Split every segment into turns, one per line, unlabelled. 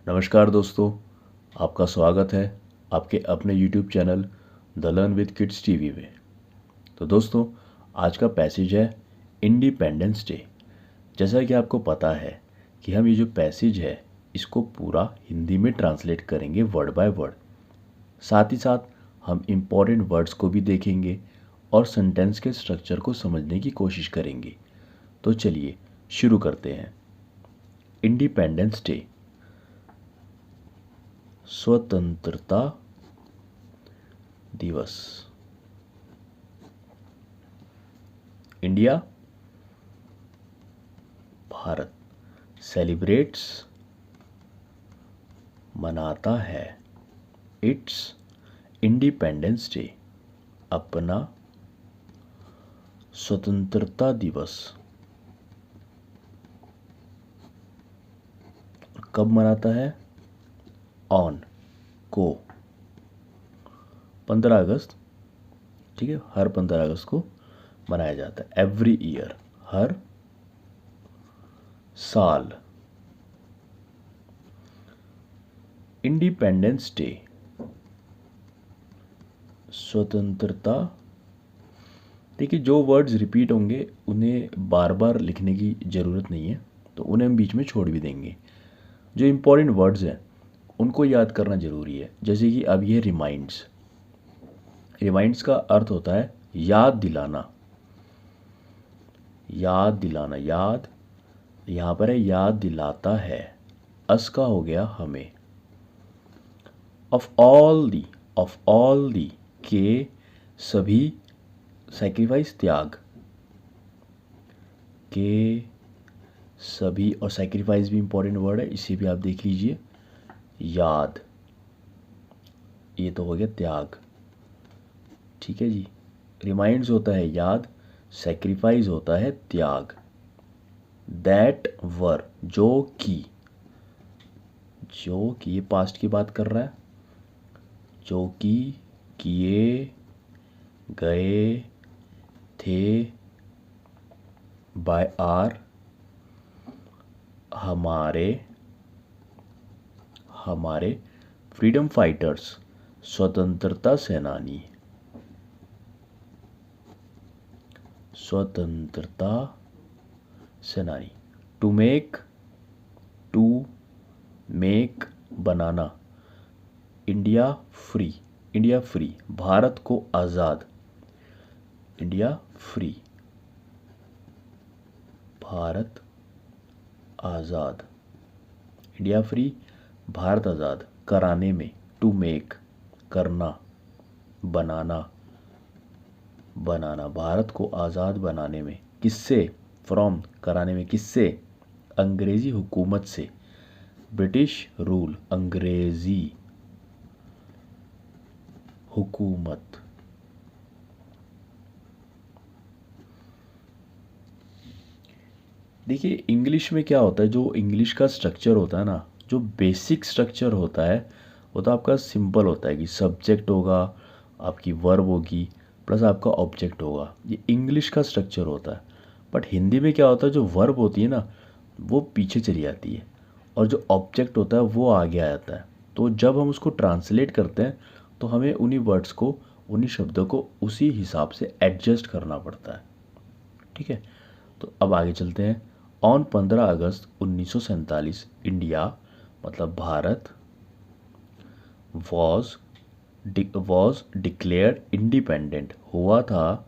नमस्कार दोस्तों, आपका स्वागत है आपके अपने YouTube channel the learn with kids TV में। तो दोस्तों, आज का पैसेज है इंडिपेंडेंस डे। जैसा कि आपको पता है कि हम ये जो पैसेज है इसको पूरा हिंदी में ट्रांसलेट करेंगे वर्ड बाय वर्ड। साथ ही साथ हम इम्पॉर्टेंट वर्ड्स को भी देखेंगे और सेंटेंस के स्ट्रक्चर को समझने की कोशिश करेंगे। तो चलिए शुरू करते हैं। इंडिपेंडेंस डे, स्वतंत्रता दिवस। इंडिया, भारत, सेलिब्रेट्स, मनाता है, इट्स इंडिपेंडेंस डे, अपना स्वतंत्रता दिवस। कब मनाता है? ऑन, को, 15 अगस्त। ठीक है, हर 15 अगस्त को मनाया जाता है। एवरी ईयर, हर साल। इंडिपेंडेंस डे, स्वतंत्रता। देखिए, जो वर्ड्स रिपीट होंगे उन्हें बार बार लिखने की ज़रूरत नहीं है, तो उन्हें हम बीच में छोड़ भी देंगे। जो इम्पोर्टेंट वर्ड्स हैं उनको याद करना ज़रूरी है। जैसे कि अब ये रिमाइंड्स। रिमाइंड्स का अर्थ होता है याद दिलाना। याद दिलाना, याद यहाँ पर है, याद दिलाता है। अस का हो गया हमें। ऑफ ऑल दी के सभी, सैक्रिफाइस त्याग, के सभी। और सैक्रिफाइस भी इंपॉर्टेंट वर्ड है, इसे भी आप देख लीजिए। याद, ये तो हो गया त्याग। ठीक है जी। रिमाइंड्स होता है याद, सैक्रिफाइस होता है त्याग। दैट वर, जो कि ये पास्ट की बात कर रहा है। जो कि किए गए थे, बाय आर, हमारे फ्रीडम फाइटर्स, स्वतंत्रता सेनानी। स्वतंत्रता सेनानी। टू मेक, बनाना। इंडिया फ्री, भारत को आज़ाद। इंडिया फ्री, भारत आज़ाद। इंडिया फ्री, भारत आज़ाद। कराने में, टू मेक, करना, बनाना, भारत को आज़ाद बनाने में। किससे? फ्रॉम, कराने में किससे? अंग्रेज़ी हुकूमत से। ब्रिटिश रूल, अंग्रेज़ी हुकूमत। देखिए, इंग्लिश में क्या होता है, जो इंग्लिश का स्ट्रक्चर होता है ना, जो बेसिक स्ट्रक्चर होता है वो तो आपका सिंपल होता है कि सब्जेक्ट होगा, आपकी वर्ब होगी, प्लस आपका ऑब्जेक्ट होगा। ये इंग्लिश का स्ट्रक्चर होता है। बट हिंदी में क्या होता है, जो वर्ब होती है ना वो पीछे चली जाती है और जो ऑब्जेक्ट होता है वो आगे आ जाता है। तो जब हम उसको ट्रांसलेट करते हैं तो हमें उन्हीं वर्ड्स को, उन्हीं शब्दों को उसी हिसाब से एडजस्ट करना पड़ता है। ठीक है, तो अब आगे चलते हैं। ऑन 15 अगस्त 1947 इंडिया, मतलब भारत, वॉज डिक्लेयर्ड इंडिपेंडेंट, हुआ था।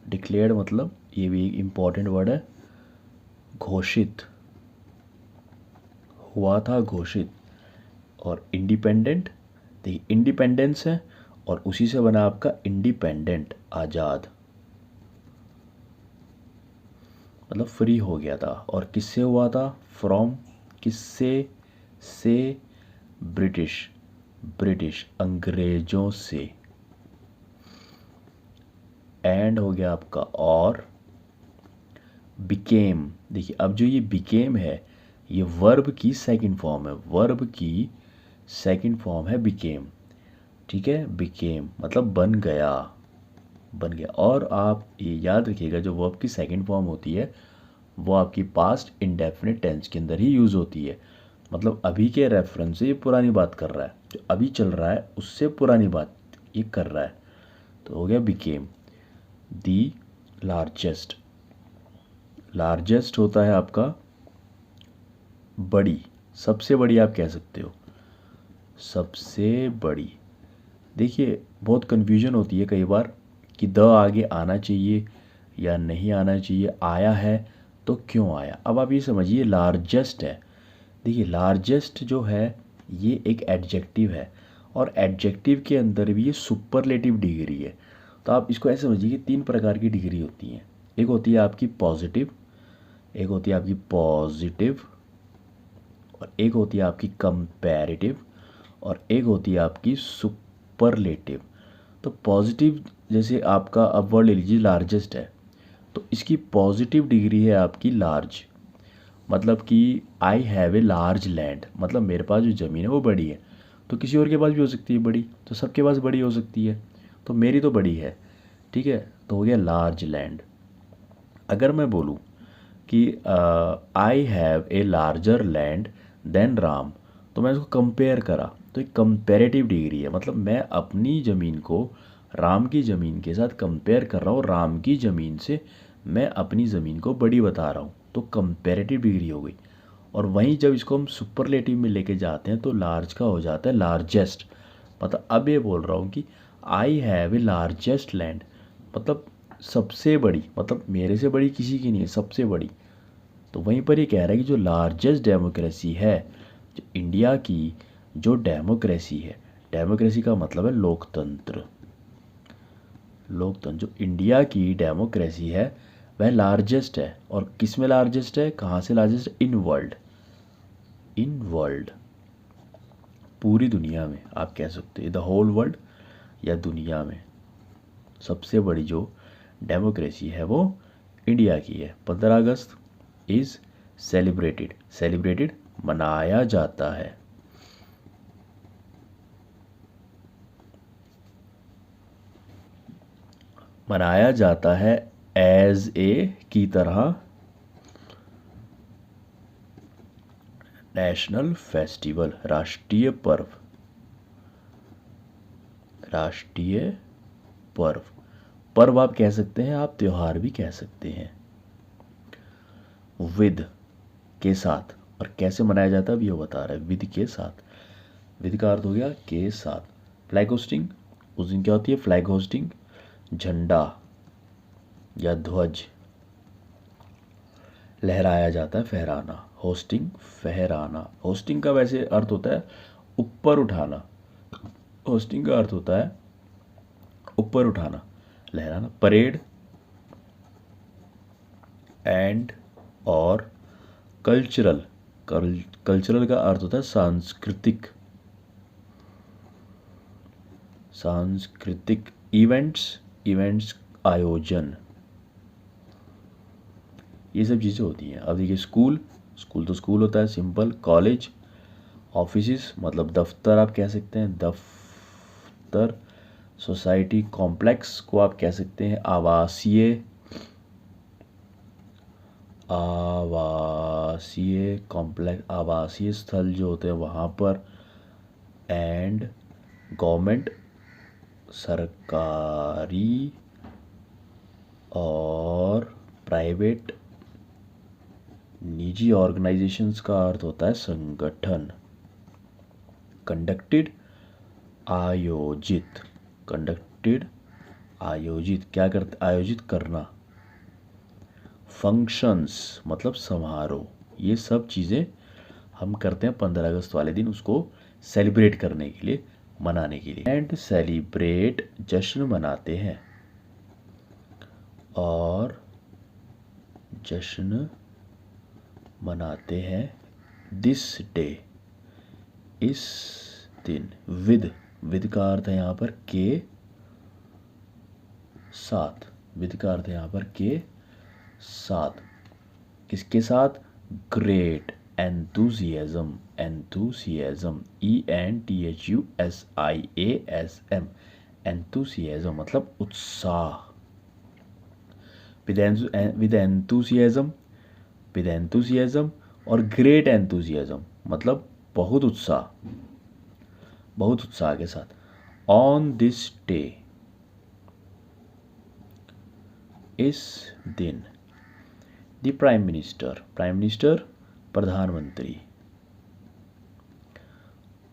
डिक्लेयर्ड मतलब, ये भी एक इम्पॉर्टेंट वर्ड है, घोषित, हुआ था घोषित। और इंडिपेंडेंट, देखिए इंडिपेंडेंस है और उसी से बना आपका इंडिपेंडेंट, आज़ाद, मतलब फ्री हो गया था। और किससे हुआ था? फ्रॉम, किससे? से, ब्रिटिश अंग्रेजों से। एंड हो गया आपका और। बिकेम, देखिए अब जो ये बिकेम है ये वर्ब की सेकंड फॉर्म है। वर्ब की सेकंड फॉर्म है बिकेम। ठीक है, बिकेम मतलब बन गया। और आप ये याद रखिएगा, जो वर्ब की सेकंड फॉर्म होती है वो आपकी पास्ट इंडेफिनिट टेंस के अंदर ही यूज़ होती है। मतलब अभी के रेफरेंस से ये पुरानी बात कर रहा है, जो अभी चल रहा है उससे पुरानी बात ये कर रहा है। तो हो गया बिकेम। दी लार्जेस्ट, लार्जेस्ट होता है आपका बड़ी, सबसे बड़ी आप कह सकते हो, सबसे बड़ी। देखिए बहुत कन्फ्यूजन होती है कई बार कि द आगे आना चाहिए या नहीं आना चाहिए, आया है तो क्यों आया। अब आप ये समझिए लार्जेस्ट है, देखिए लार्जेस्ट जो है ये एक एडजेक्टिव है और एडजेक्टिव के अंदर भी ये सुपरलेटिव डिग्री है। तो आप इसको ऐसे समझिए कि तीन प्रकार की डिग्री होती हैं। एक होती है आपकी पॉजिटिव, एक होती है आपकी पॉजिटिव, और एक होती है आपकी कंपैरेटिव, और एक होती है आपकी सुपरलेटिव। तो पॉजिटिव जैसे आपका अब वर्ड ले लीजिए लार्जेस्ट है, तो इसकी पॉजिटिव डिग्री है आपकी लार्ज। मतलब कि I have a large land, मतलब मेरे पास जो ज़मीन है वो बड़ी है। तो किसी और के पास भी हो सकती है बड़ी, तो सबके पास बड़ी हो सकती है, तो मेरी तो बड़ी है। ठीक है, तो हो गया लार्ज लैंड। अगर मैं बोलूँ कि I have a larger land than Ram, तो मैं इसको कंपेयर करा, तो एक कंपेरेटिव डिग्री है। मतलब मैं अपनी ज़मीन को राम की ज़मीन के साथ कंपेयर कर रहा हूँ, राम की ज़मीन से मैं अपनी ज़मीन को बड़ी बता रहा हूँ, तो कंपेरेटिव डिग्री हो गई। और वहीं जब इसको हम सुपरलेटिव में लेके जाते हैं तो लार्ज का हो जाता है लार्जेस्ट। मतलब अब ये बोल रहा हूँ कि I have A largest land, मतलब सबसे बड़ी, मतलब मेरे से बड़ी किसी की नहीं है, सबसे बड़ी। तो वहीं पर ये कह रहा है कि जो लार्जेस्ट डेमोक्रेसी है, जो इंडिया की जो डेमोक्रेसी है, डेमोक्रेसी का मतलब है लोकतंत्र, लोकतंत्र जो इंडिया की डेमोक्रेसी है वह लार्जेस्ट है। और किस में लार्जेस्ट है, कहाँ से लार्जेस्ट है, इन वर्ल्ड, इन वर्ल्ड, पूरी दुनिया में आप कह सकते हैं, द होल वर्ल्ड या दुनिया में सबसे बड़ी जो डेमोक्रेसी है वो इंडिया की है। 15 अगस्त इज़ सेलिब्रेटेड, सेलिब्रेटेड मनाया जाता है। मनाया जाता है एज ए की तरह, नेशनल फेस्टिवल, राष्ट्रीय पर्व, राष्ट्रीय पर्व। पर्व आप कह सकते हैं, आप त्योहार भी कह सकते हैं। विद के साथ, और कैसे मनाया जाता है अब ये बता रहा है, विद के साथ। विद का अर्थ हो गया के साथ। फ्लैग होस्टिंग, उस दिन क्या होती है, फ्लैग होस्टिंग, झंडा या ध्वज लहराया जाता है, फहराना, होस्टिंग फहराना। होस्टिंग का वैसे अर्थ होता है ऊपर उठाना, होस्टिंग का अर्थ होता है ऊपर उठाना, लहराना। परेड एंड और कल्चरल, कल्चरल का अर्थ होता है सांस्कृतिक, सांस्कृतिक। इवेंट्स, इवेंट्स आयोजन, ये सब चीज़ें होती हैं। अब देखिए स्कूल, स्कूल तो स्कूल होता है सिंपल। कॉलेज, ऑफिस मतलब दफ्तर आप कह सकते हैं, दफ्तर। सोसाइटी, कॉम्प्लेक्स को आप कह सकते हैं आवासीय, आवासीय कॉम्प्लेक्स, आवासीय स्थल जो होते हैं वहाँ पर। एंड गवर्नमेंट, सरकारी और प्राइवेट, निजी ऑर्गेनाइजेशंस का अर्थ होता है संगठन। कंडक्टेड, आयोजित, कंडक्टेड आयोजित, क्या करते, आयोजित करना। फंक्शंस मतलब समारोह, ये सब चीज़ें हम करते हैं 15 अगस्त वाले दिन, उसको सेलिब्रेट करने के लिए, मनाने के लिए। एंड सेलिब्रेट, जश्न मनाते हैं, और जश्न मनाते हैं दिस डे, इस दिन। विद, विद का अर्थ है यहाँ पर के साथ, विद का अर्थ है यहाँ पर के साथ। किसके साथ, great enthusiasm, enthusiasm, ENTHUSIASM, enthusiasm मतलब उत्साह। विद एंथुसियाज्म विद एंथुजियाज्म और ग्रेट एंथुजियाज्म मतलब बहुत उत्साह के साथ। ऑन दिस डे, इस दिन, द प्राइम मिनिस्टर प्रधानमंत्री।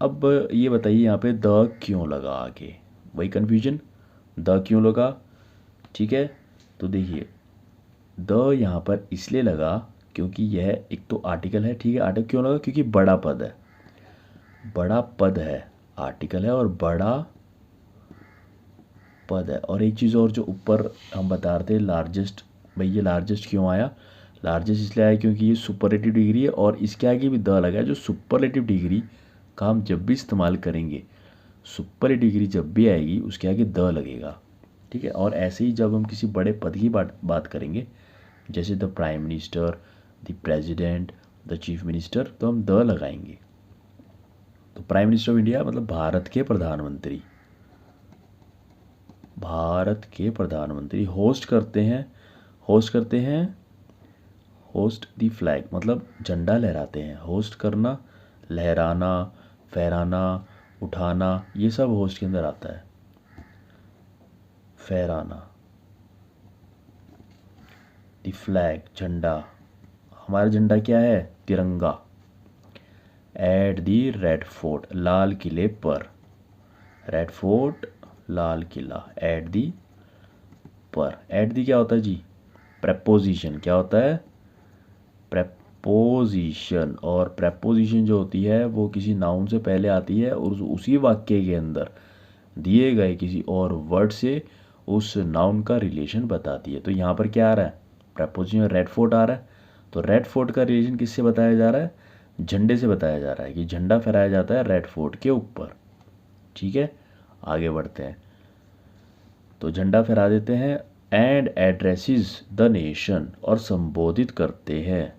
अब ये बताइए यहाँ पे द क्यों लगा आगे, वही कन्फ्यूजन, द क्यों लगा। ठीक है, तो देखिए द यहाँ पर इसलिए लगा क्योंकि यह एक तो आर्टिकल है। ठीक है, आर्टिकल क्यों लगा, क्योंकि बड़ा पद है, आर्टिकल है और बड़ा पद है। और एक चीज़ और जो ऊपर हम बता रहे थे लार्जेस्ट, भाई ये लार्जेस्ट क्यों आया, लार्जेस्ट इसलिए आया क्योंकि ये सुपरलेटिव डिग्री है और इसके आगे भी द लगा है। जो सुपरलेटिव डिग्री का हम जब भी इस्तेमाल करेंगे, सुपरलेटिव डिग्री जब भी आएगी उसके आगे द लगेगा। ठीक है, और ऐसे ही जब हम किसी बड़े पद की बात करेंगे, जैसे the prime minister, the president, the chief minister, तो हम द लगाएंगे। तो प्राइम मिनिस्टर ऑफ इंडिया मतलब भारत के प्रधानमंत्री होस्ट करते हैं होस्ट द फ्लैग मतलब झंडा लहराते हैं। होस्ट करना, लहराना, फहराना, उठाना, ये सब होस्ट के अंदर आता है। फहराना, द फ्लैग झंडा, हमारा झंडा क्या है, तिरंगा। एट दी रेड फोर्ट, लाल किले पर, रेड फोर्ट लाल किला, एट दी पर। एट दी क्या होता है जी, प्रेपोजिशन। क्या होता है, प्रेपोजिशन। और प्रेपोजिशन जो होती है वो किसी नाउन से पहले आती है और उसी वाक्य के अंदर दिए गए किसी और वर्ड से उस नाउन का रिलेशन बताती है। तो यहाँ पर क्या आ रहा है, प्रेपोजिशन रेड फोर्ट आ रहा है। तो रेड फोर्ट का रिलेशन किससे बताया जा रहा है, झंडे से बताया जा रहा है कि झंडा फहराया जाता है रेड फोर्ट के ऊपर। ठीक है, आगे बढ़ते हैं। तो झंडा फहरा देते हैं। एंड एड्रेसेस द नेशन, और संबोधित करते हैं,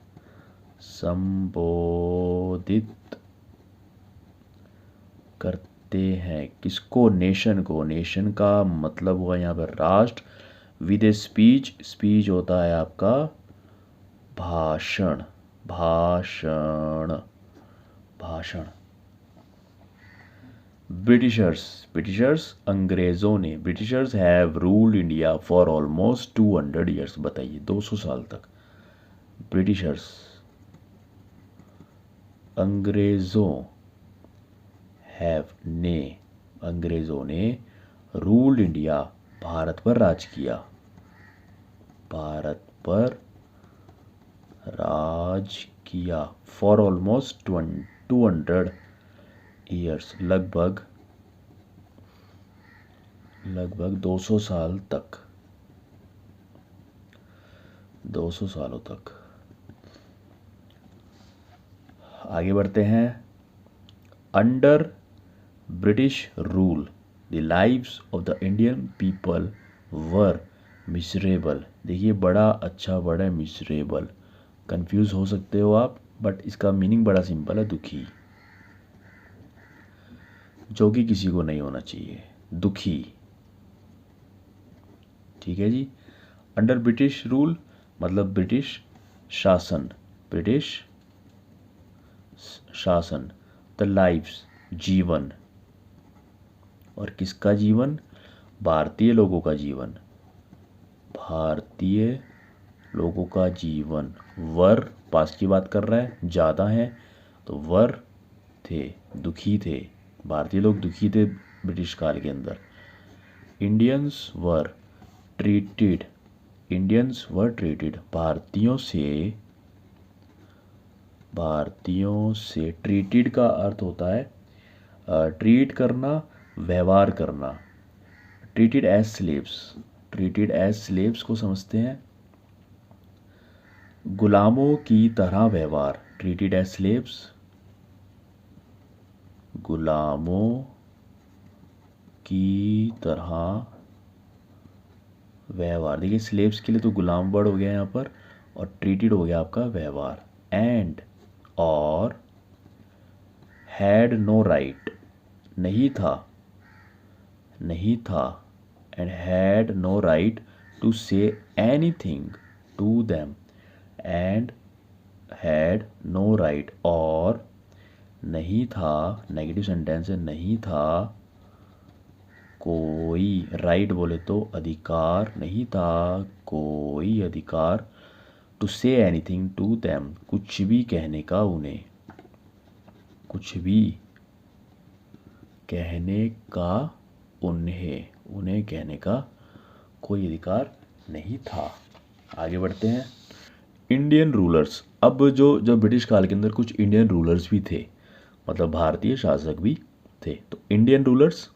किसको, नेशन को। नेशन का मतलब हुआ यहाँ पर राष्ट्र। विद ए स्पीच होता है आपका भाषण। ब्रिटिशर्स अंग्रेज़ों ने, Britishers have ruled India for almost 200 years. बताइए 200 साल तक ब्रिटिशर्स, अंग्रेज़ों ने रूल्ड इंडिया, भारत पर राज किया फॉर ऑलमोस्ट 200 ईयर्स, लगभग 200 साल तक, 200 सालों तक। आगे बढ़ते हैं। Under British rule the lives of the Indian people were miserable. देखिए बड़ा अच्छा वर्ड है मिसरेबल, कंफ्यूज हो सकते हो आप, बट इसका मीनिंग बड़ा सिंपल है, दुखी, जो कि किसी को नहीं होना चाहिए, दुखी। ठीक है जी। अंडर ब्रिटिश रूल मतलब ब्रिटिश शासन, द लाइव्स जीवन, और किसका जीवन, भारतीय लोगों का जीवन। वर पास की बात कर रहा है, ज़्यादा है तो वर थे, दुखी थे, भारतीय लोग दुखी थे ब्रिटिश काल के अंदर। इंडियंस वर ट्रीटेड, भारतीयों से ट्रीटेड का अर्थ होता है ट्रीट करना, व्यवहार करना। ट्रीटेड एज स्लेव्स को समझते हैं, गुलामों की तरह व्यवहार। ट्रीटेड एज स्लेव्स, गुलामों की तरह व्यवहार। देखिए स्लेव्स के लिए तो गुलाम वर्ड हो गया यहाँ पर, और ट्रीटेड हो गया आपका व्यवहार। एंड और हैड नो राइट, नहीं था, and had no right to say anything to them, and had no right, और नहीं था, नेगेटिव सेंटेंस है, नहीं था कोई, राइट बोले तो अधिकार, नहीं था कोई अधिकार, to say anything to them, कुछ भी कहने का उन्हें, कुछ भी कहने का उन्हें, उन्हें कहने का कोई अधिकार नहीं था। आगे बढ़ते हैं। इंडियन रूलर्स, अब जो ब्रिटिश काल के अंदर कुछ इंडियन रूलर्स भी थे, मतलब भारतीय शासक भी थे। तो इंडियन रूलर्स,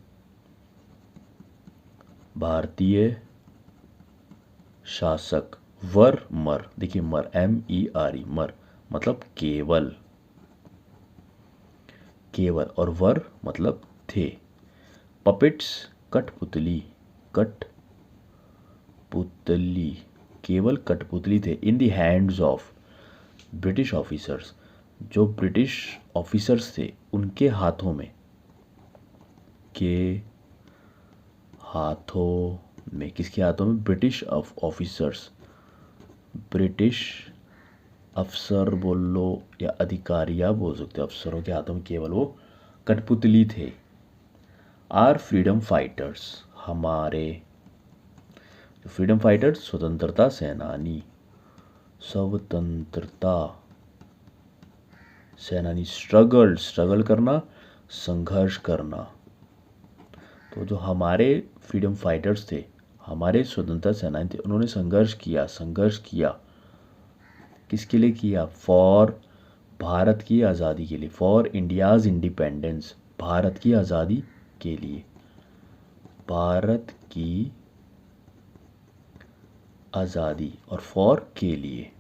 भारतीय शासक, वर मर, देखिए मर MERE, मर मतलब केवल, केवल, और वर मतलब थे। पपेट्स, कठपुतली, कठपुतली, केवल कठपुतली थे। In the hands of British officers, जो ब्रिटिश ऑफिसर्स थे उनके हाथों में, के हाथों में, किसके हाथों में, ब्रिटिश ऑफिसर्स, ब्रिटिश अफसर बोल लो या अधिकारी आप बोल सकते हो, अफसरों के हाथों में केवल वो कठपुतली थे। आर फ्रीडम फाइटर्स, हमारे फ्रीडम फाइटर्स, स्वतंत्रता सेनानी, स्वतंत्रता सेनानी, स्ट्रगल, स्ट्रगल करना, संघर्ष करना। तो जो हमारे फ्रीडम फाइटर्स थे, हमारे स्वतंत्रता सेनानी थे, उन्होंने संघर्ष किया, संघर्ष किया, किसके लिए किया, फॉर, भारत की आज़ादी के लिए, फॉर इंडियाज इंडिपेंडेंस, भारत की आज़ादी के लिए, भारत की आज़ादी, और फॉर के लिए।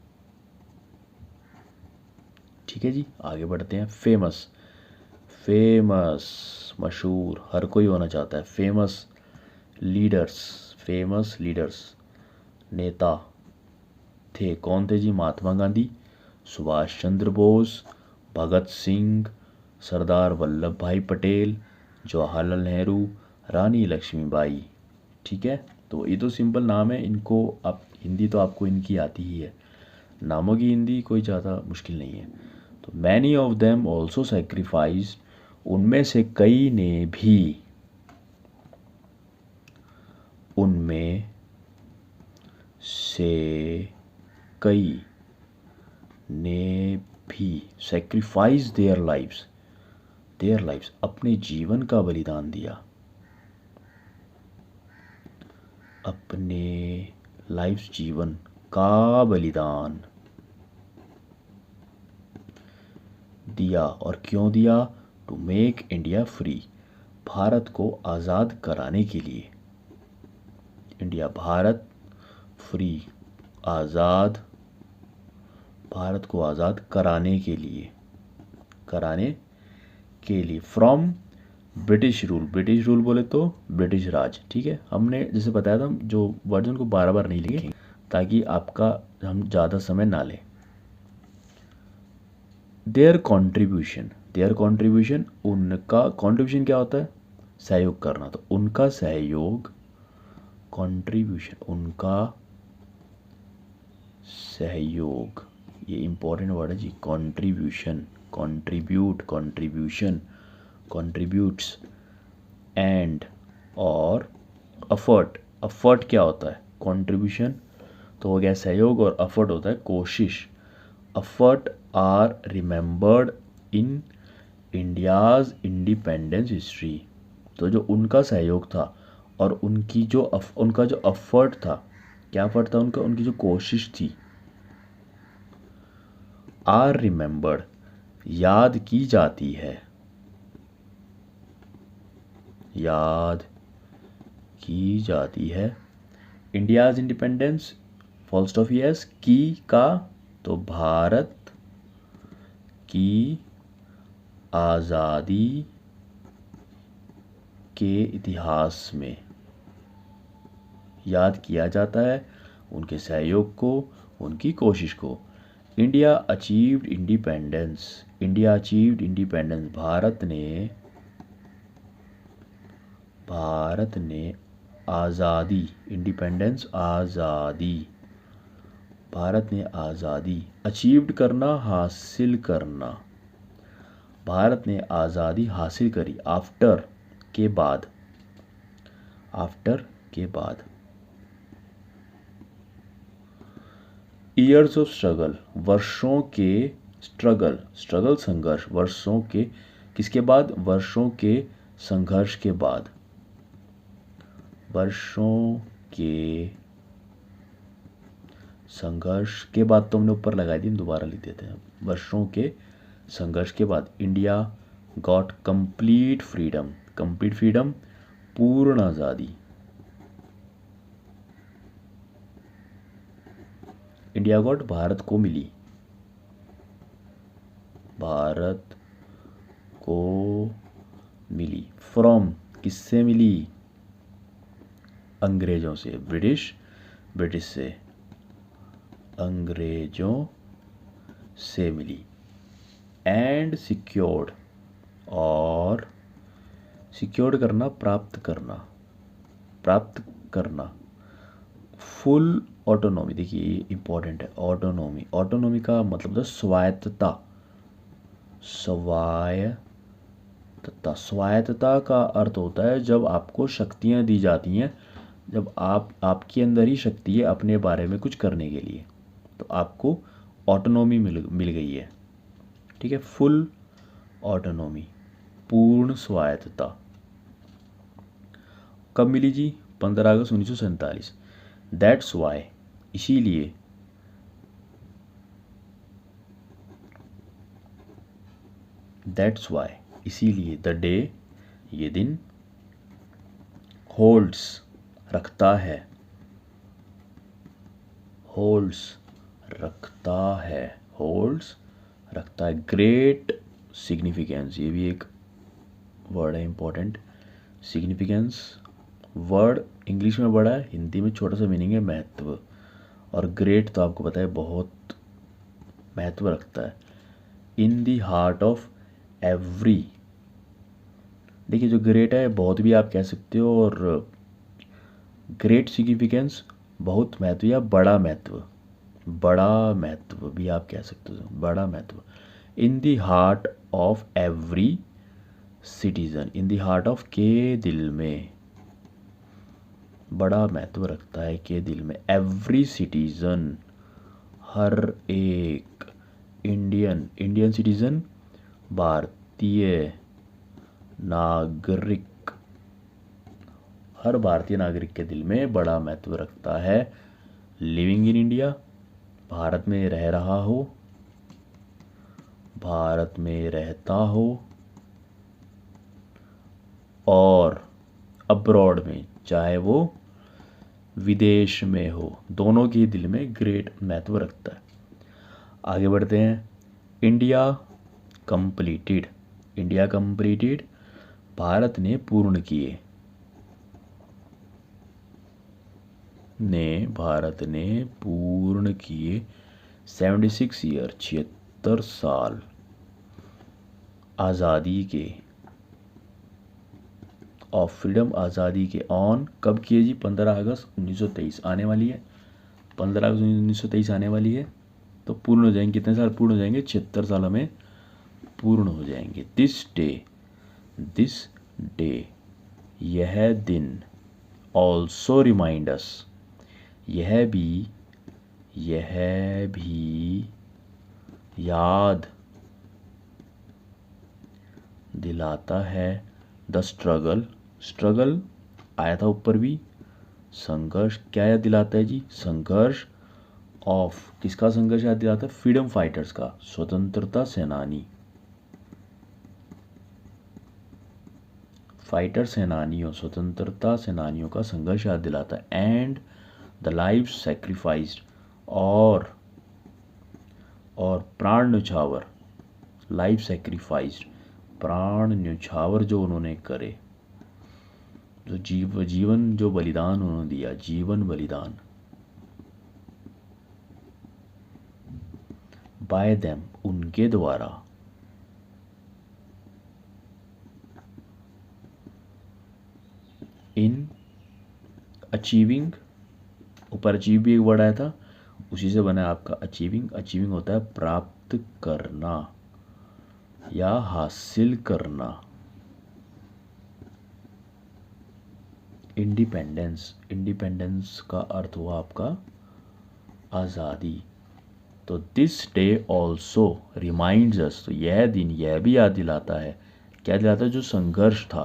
ठीक है जी, आगे बढ़ते हैं। फेमस, फेमस मशहूर, हर कोई होना चाहता है। फेमस लीडर्स, फेमस लीडर्स, नेता थे, कौन थे जी, महात्मा गांधी, सुभाष चंद्र बोस, भगत सिंह, सरदार वल्लभ भाई पटेल, जवाहरलाल नेहरू, रानी लक्ष्मीबाई। ठीक है, तो ये तो सिंपल नाम है, इनको आप हिंदी तो आपको इनकी आती ही है, नामों की हिंदी कोई ज़्यादा मुश्किल नहीं है। तो many of them also sacrifice, उनमें से कई ने भी, उनमें से कई ने भी, sacrifice their lives, their lives, अपने जीवन का बलिदान दिया, अपने लाइव्स, जीवन का बलिदान दिया। और क्यों दिया, टू मेक इंडिया फ्री, भारत को आज़ाद कराने के लिए, इंडिया, भारत, फ्री, आज़ाद, भारत को आज़ाद कराने के लिए, कराने के लिए, from British rule, British rule बोले तो ब्रिटिश राज। ठीक है, हमने जैसे बताया था, जो वर्जन को बार बार नहीं लिखेंगे ताकि आपका हम ज़्यादा समय ना लें। देयर कॉन्ट्रीब्यूशन, देयर कॉन्ट्रीब्यूशन, उनका कॉन्ट्रीब्यूशन क्या होता है, सहयोग करना, तो उनका सहयोग, कॉन्ट्रीब्यूशन, उनका सहयोग, ये इंपॉर्टेंट वर्ड है जी, contribution, contribute, contribution, contributes, and, और अफर्ट, अफर्ट क्या होता है, कॉन्ट्रीब्यूशन तो हो गया सहयोग, और अफर्ट होता है कोशिश। Effort are remembered in India's independence history, तो जो उनका सहयोग था और उनकी जो उनका जो अफर्ट था, क्या अफर्ट था उनका, उनकी जो कोशिश थी, आर रिमेंबर्ड, याद की जाती है, याद की जाती है। India's independence, full stop yes, की का, तो भारत की आज़ादी के इतिहास में याद किया जाता है उनके सहयोग को, उनकी कोशिश को। India achieved independence, India achieved independence, Bharat ने आज़ादी, इंडिपेंडेंस आज़ादी भारत ने आज़ादी, अचीव्ड करना, हासिल करना। भारत ने आज़ादी हासिल करी आफ्टर, के बाद, आफ्टर के बाद। ईयर्स ऑफ स्ट्रगल, वर्षों के स्ट्रगल, स्ट्रगल संघर्ष, वर्षों के किसके बाद, वर्षों के संघर्ष के बाद, वर्षों के संघर्ष के बाद तो हमने ऊपर लगाई थी, हम दोबारा लिख देते हैं। वर्षों के संघर्ष के बाद India got complete freedom, complete freedom, पूर्ण आज़ादी। इंडिया गॉट, भारत को मिली, भारत को मिली। फ्रॉम, किससे मिली, अंग्रेजों से, ब्रिटिश, ब्रिटिश से, अंग्रेजों से मिली। एंड सिक्योर्ड, और सिक्योर्ड करना, प्राप्त करना, प्राप्त करना। फुल ऑटोनॉमी, देखिए इंपॉर्टेंट है, ऑटोनॉमी, ऑटोनॉमी का मतलब होता है स्वायत्तता, स्वायत्तता, स्वायत्तता का अर्थ होता है जब आपको शक्तियाँ दी जाती हैं, जब आपके अंदर ही शक्ति है अपने बारे में कुछ करने के लिए, तो आपको ऑटोनॉमी मिल गई है। ठीक है, फुल ऑटोनॉमी, पूर्ण स्वायत्तता। कब मिली जी, 15 अगस्त 1947। दैट्स वाई, इसीलिए, दैट्स वाई, इसीलिए, द डे, ये दिन, होल्ड्स, रखता है, होल्ड्स, रखता है, होल्ड्स, रखता है, ग्रेट सिग्निफिकेंस, ये भी एक वर्ड है इंपॉर्टेंट। सिग्निफिकेंस वर्ड इंग्लिश में बड़ा है, हिंदी में छोटा सा मीनिंग है महत्व, और ग्रेट तो आपको पता है बहुत महत्व रखता है। इन दी हार्ट ऑफ एवरी, देखिए जो ग्रेट है बहुत भी आप कह सकते हो, और ग्रेट सिग्निफिकेंस बहुत महत्व या बड़ा महत्व, बड़ा महत्व भी आप कह सकते हो, बड़ा महत्व। In the heart of every citizen, in the heart of, के दिल में, बड़ा महत्व रखता है के दिल में। एवरी सिटीजन, हर एक, इंडियन, इंडियन सिटीजन, भारतीय नागरिक, हर भारतीय नागरिक के दिल में बड़ा महत्व रखता है। लिविंग इन इंडिया, भारत में रह रहा हो, भारत में रहता हो, और अब्रॉड में, चाहे वो विदेश में हो, दोनों के दिल में ग्रेट महत्व रखता है। आगे बढ़ते हैं। India completed, India completed, Bharat ने पूर्ण किए, भारत ने पूर्ण किए 76 ईयर, 76 साल आज़ादी के, ऑफ फ्रीडम, आज़ादी के। ऑन, कब किए जी, 15 अगस्त 1923 आने वाली है, 15 अगस्त 1923 आने वाली है, तो पूर्ण हो जाएंगे, कितने साल पूर्ण हो जाएंगे, 76 साल हमें पूर्ण हो जाएंगे। दिस डे, यह दिन, ऑल्सो रिमाइंड अस, यह भी याद दिलाता है, द स्ट्रगल, स्ट्रगल आया था ऊपर भी, संघर्ष, क्या याद दिलाता है जी, संघर्ष ऑफ, किसका संघर्ष याद दिलाता है, फ्रीडम फाइटर्स का, स्वतंत्रता सेनानी, फाइटर सेनानियों, स्वतंत्रता सेनानियों का संघर्ष याद दिलाता है। एंड द लाइफ सेक्रीफाइस्ड, और प्राण न्यौछावर, लाइफ सेक्रीफाइस्ड, प्राण न्यौछावर जो उन्होंने करे, जो जीवन जो बलिदान उन्होंने दिया, जीवन बलिदान। बाय देम, उनके द्वारा। इन अचीविंग, ऊपर अचीव भी एक वर्ड आया था, उसी से बना है आपका अचीविंग। अचीविंग होता है प्राप्त करना या हासिल करना। इंडिपेंडेंस, इंडिपेंडेंस का अर्थ हुआ आपका आज़ादी। तो दिस डे ऑल्सो रिमाइंड्स अस, तो यह दिन यह भी याद दिलाता है, क्या दिलाता है, जो संघर्ष था,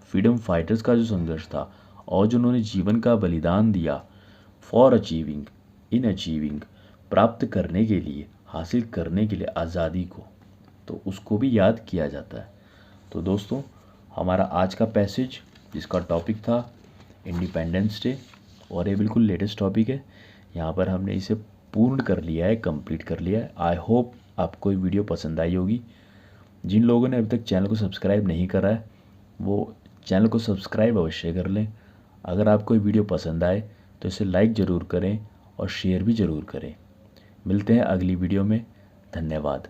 फ्रीडम फाइटर्स का जो संघर्ष था और जो उन्होंने जीवन का बलिदान दिया फॉर अचीविंग, इन अचीविंग, प्राप्त करने के लिए, हासिल करने के लिए आज़ादी को, तो उसको भी याद किया जाता है। तो दोस्तों हमारा आज का पैसेज जिसका टॉपिक था इंडिपेंडेंस डे, और ये बिल्कुल लेटेस्ट टॉपिक है, यहाँ पर हमने इसे पूर्ण कर लिया है, कंप्लीट कर लिया है। आई होप आपको ये वीडियो पसंद आई होगी। जिन लोगों ने अभी तक चैनल को सब्सक्राइब नहीं करा है वो चैनल को सब्सक्राइब अवश्य कर लें। अगर आपको ये वीडियो पसंद आए तो इसे लाइक ज़रूर करें और शेयर भी ज़रूर करें। मिलते हैं अगली वीडियो में। धन्यवाद।